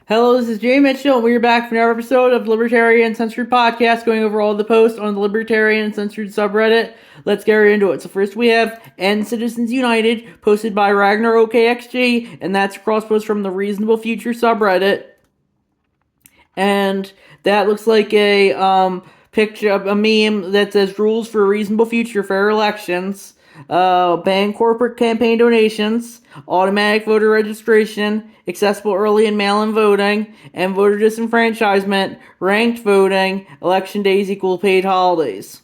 Hello, this is Jay Mitchell, and we're back for another episode of Libertarian Uncensored podcast, going over all the posts on the Libertarian Uncensored subreddit. Let's get right into it. So first we have End Citizens United, posted by Ragnar OKXG, and that's a cross post from the Reasonable Future subreddit. And that looks like a picture of a meme that says rules for a reasonable future, fair elections, ban corporate campaign donations, automatic voter registration, accessible early and mail-in voting, and voter disenfranchisement, ranked voting, election days equal paid holidays.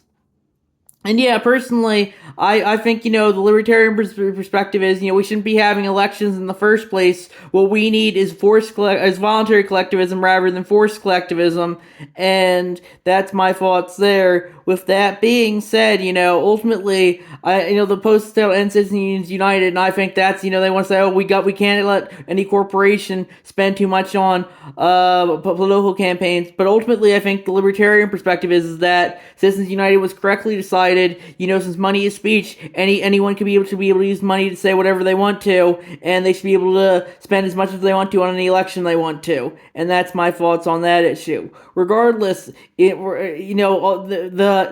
And yeah, personally, I think, the libertarian perspective is, we shouldn't be having elections in the first place. What we need is voluntary collectivism rather than forced collectivism. And that's my thoughts there. With that being said, ultimately, the post still End Citizens United, and I think that's, they want to say, we can't let any corporation spend too much on, political campaigns. But ultimately, I think the libertarian perspective is that Citizens United was correctly decided. Since money is speech, anyone can be able to use money to say whatever they want to, and they should be able to spend as much as they want to on any election they want to. And that's my thoughts on that issue. Regardless,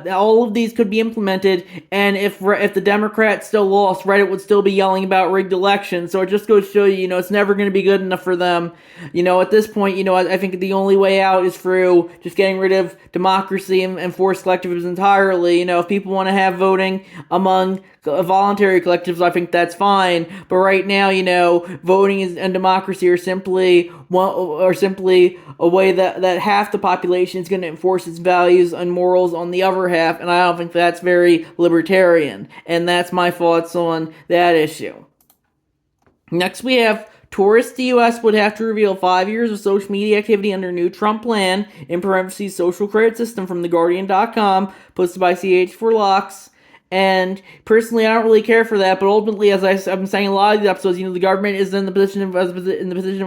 all of these could be implemented, and if the Democrats still lost, Reddit would still be yelling about rigged elections. So it just goes to show you, it's never going to be good enough for them. At this point, I think the only way out is through just getting rid of democracy and forced collectivism entirely. If people want to have voting among voluntary collectives, I think that's fine. But right now, voting and democracy are simply a way that half the population is going to enforce its values and morals on the other half, and I don't think that's very libertarian. And that's my thoughts on that issue. Next, we have tourists the U.S. would have to reveal 5 years of social media activity under new Trump plan, in parentheses, social credit system from TheGuardian.com, posted by CH4Locks. And personally, I don't really care for that, but ultimately, as I've been saying in a lot of these episodes, the government is in the position of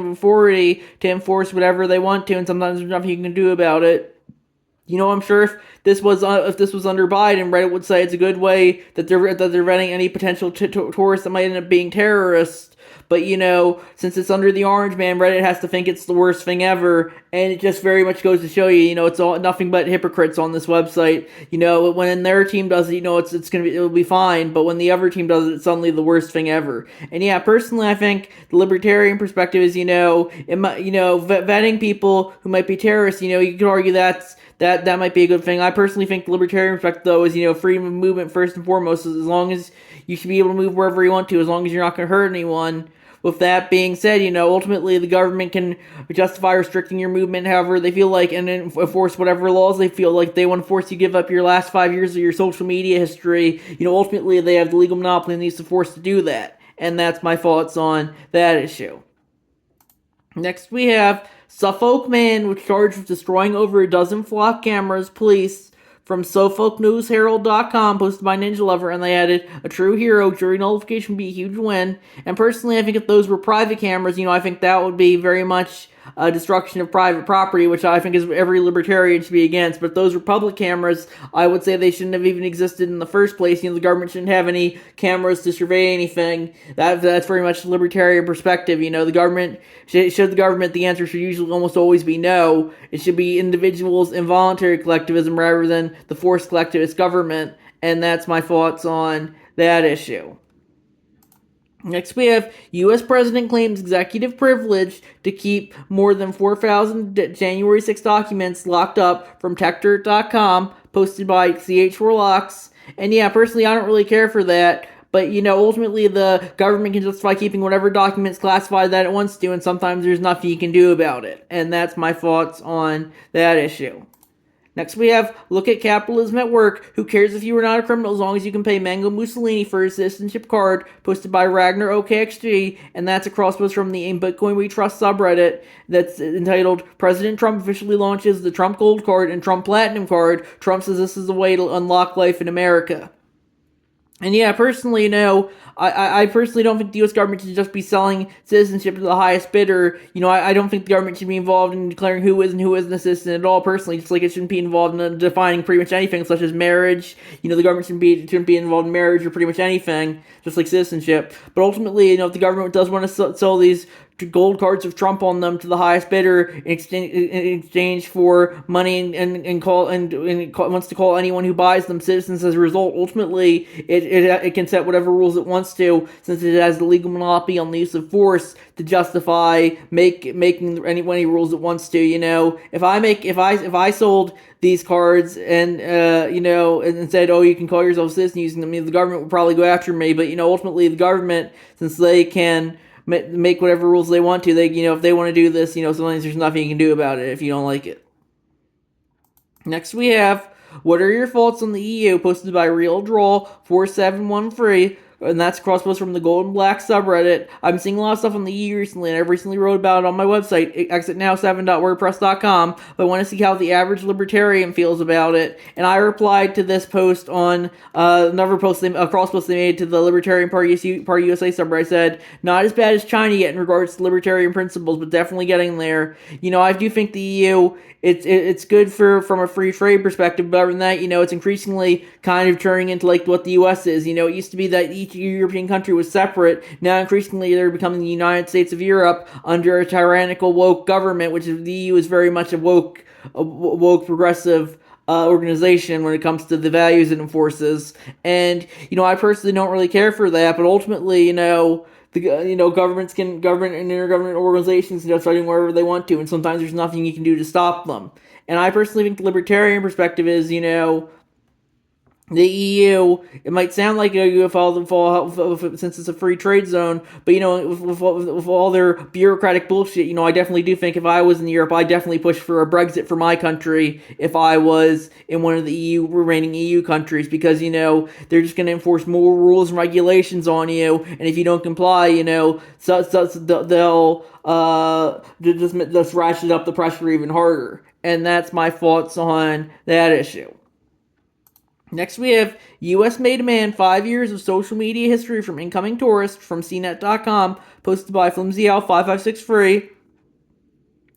authority to enforce whatever they want to, and sometimes there's nothing you can do about it. I'm sure if this was under Biden, Reddit would say it's a good way that they're preventing any potential tourists that might end up being terrorists. But, since it's under the orange man, Reddit has to think it's the worst thing ever. And it just very much goes to show you, it's all nothing but hypocrites on this website. When their team does it, it'll be fine. But when the other team does it, it's suddenly the worst thing ever. And yeah, personally, I think the libertarian perspective is, vetting people who might be terrorists, you could argue that might be a good thing. I personally think the libertarian perspective, though, is, freedom of movement first and foremost. As long as you should be able to move wherever you want to, as long as you're not going to hurt anyone. With that being said, ultimately the government can justify restricting your movement however they feel like, and enforce whatever laws they feel like they want to force you to give up your last 5 years of your social media history. Ultimately they have the legal monopoly and needs to force to do that. And that's my thoughts on that issue. Next we have Suffolk man was charged with destroying over a dozen flock cameras, police, from SuffolkNewsHerald.com, posted by Ninja Lover, and they added, a true hero, jury nullification would be a huge win. And personally, I think if those were private cameras, I think that would be very much a destruction of private property, which I think is every libertarian should be against. But if those were public cameras, I would say they shouldn't have even existed in the first place. The government shouldn't have any cameras to survey anything. That's very much the libertarian perspective. The government, should the government, the answer should usually almost always be no. It should be individuals and voluntary collectivism rather than the forced collectivist government. And that's my thoughts on that issue. Next we have U.S. President claims executive privilege to keep more than 4,000 January 6 documents locked up from TechDirt.com, posted by CH4Locks. And yeah, personally, I don't really care for that. But, ultimately the government can justify keeping whatever documents classified that it wants to, and sometimes there's nothing you can do about it. And that's my thoughts on that issue. Next we have Look at Capitalism at Work. Who cares if you are not a criminal as long as you can pay Mango Mussolini for his citizenship card, posted by Ragnar OKXG, and that's a crosspost from the Bitcoin We Trust subreddit that's entitled President Trump officially launches the Trump Gold Card and Trump Platinum Card. Trump says this is a way to unlock life in America. And yeah, personally, I personally don't think the U.S. government should just be selling citizenship to the highest bidder. I don't think the government should be involved in declaring who is and who isn't a citizen at all, personally, just like it shouldn't be involved in defining pretty much anything, such as marriage. The government shouldn't be involved in marriage or pretty much anything, just like citizenship. But ultimately, if the government does want to sell these gold cards of Trump on them to the highest bidder in exchange for money, and wants to call anyone who buys them citizens as a result. Ultimately, it can set whatever rules it wants to, since it has the legal monopoly on the use of force to justify making any rules it wants to. If I sold these cards and and said, oh, you can call yourself a citizen using them, the government would probably go after me. But ultimately the government, since they can make whatever rules they want to, they if they want to do this, sometimes there's nothing you can do about it if you don't like it. Next we have, what are your thoughts on the EU, posted by Real Draw 4713, and that's a cross post from the Gold and Black subreddit. I'm seeing a lot of stuff on the EU recently, and I recently wrote about it on my website, exitnow7.wordpress.com, but I want to see how the average libertarian feels about it. And I replied to this post on another post, a cross post they made to the Libertarian Party USA subreddit. I said, not as bad as China yet in regards to libertarian principles, but definitely getting there. I do think the EU, it's good from a free trade perspective, but other than that, it's increasingly kind of turning into like what the US is. It used to be that each European country was separate. Now increasingly they're becoming the United States of Europe under a tyrannical woke government, which is, the EU is very much a woke progressive organization when it comes to the values it enforces. And I personally don't really care for that, but ultimately government and intergovernmental organizations start doing whatever they want to, and sometimes there's nothing you can do to stop them. And I personally think the libertarian perspective is, the EU, it might sound like since it's a free trade zone, but with all their bureaucratic bullshit, I definitely do think if I was in Europe, I'd definitely push for a Brexit for my country if I was in one of the remaining EU countries, because they're just going to enforce more rules and regulations on you, and if you don't comply, they'll just ratchet up the pressure even harder. And that's my thoughts on that issue. Next we have U.S. made a man 5 years of social media history from incoming tourists from CNET.com, posted by FlimsyAl5563.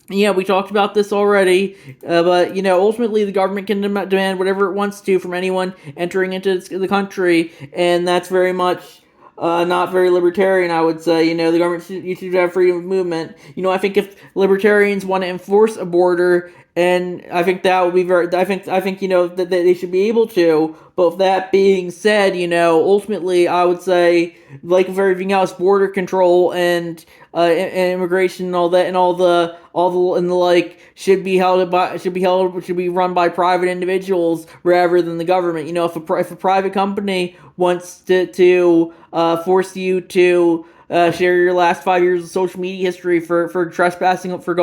Yeah, we talked about this already, but ultimately the government can demand whatever it wants to from anyone entering into the country, and that's very much not very libertarian, I would say. The government should have freedom of movement. I think if libertarians want to enforce a border, and I think that would be I think that they should be able to. But with that being said, ultimately I would say, like with everything else, border control and immigration and all that, and all the should be run by private individuals rather than the government. If a private company wants to force you to share your last 5 years of social media history for trespassing, to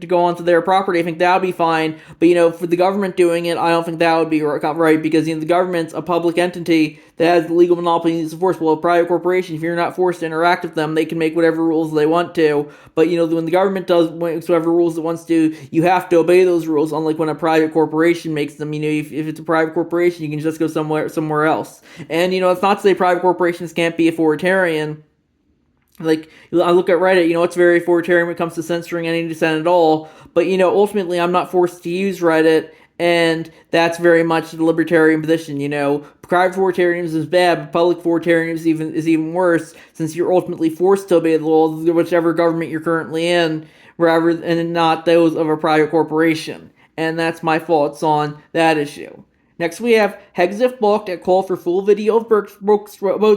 go onto their property, I think that would be fine. But for the government doing it, I don't think that would be right, because the government's a public entity that has the legal monopoly to enforce. Well, a private corporation, if you're not forced to interact with them, they can make whatever rules they want to. But when the government does whatever rules it wants to, you have to obey those rules. Unlike when a private corporation makes them. If it's a private corporation, you can just go somewhere else. And it's not to say private corporations can't be authoritarian. Like, I look at Reddit, it's very authoritarian when it comes to censoring any dissent at all. But, ultimately, I'm not forced to use Reddit, and that's very much the libertarian position. Private authoritarianism is bad, but public authoritarianism is even worse, since you're ultimately forced to obey the laws of whichever government you're currently in, and not those of a private corporation. And that's my thoughts on that issue. Next we have Hexif balked at call for full video of boat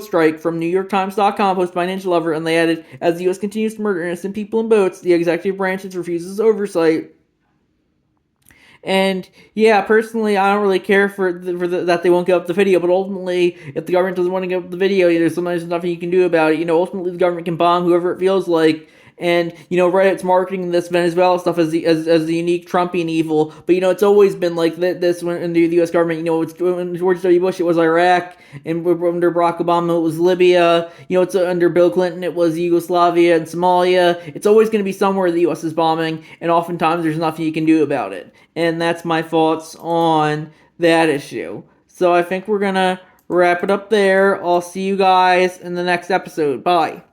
strike from NewYorkTimes.com, posted by Ninja Lover, and they added, as the U.S. continues to murder innocent people in boats, the executive branch refuses oversight. And yeah, personally, I don't really care that they won't give up the video, but ultimately, if the government doesn't want to give up the video, there's nothing you can do about it. Ultimately the government can bomb whoever it feels like. And Reddit's marketing this Venezuela stuff as the unique Trumpian evil, but it's always been like this when under the U.S. government. When George W. Bush it was Iraq, and under Barack Obama it was Libya. It's under Bill Clinton it was Yugoslavia and Somalia. It's always going to be somewhere the U.S. is bombing, and oftentimes there's nothing you can do about it. And that's my thoughts on that issue. So I think we're gonna wrap it up there. I'll see you guys in the next episode. Bye.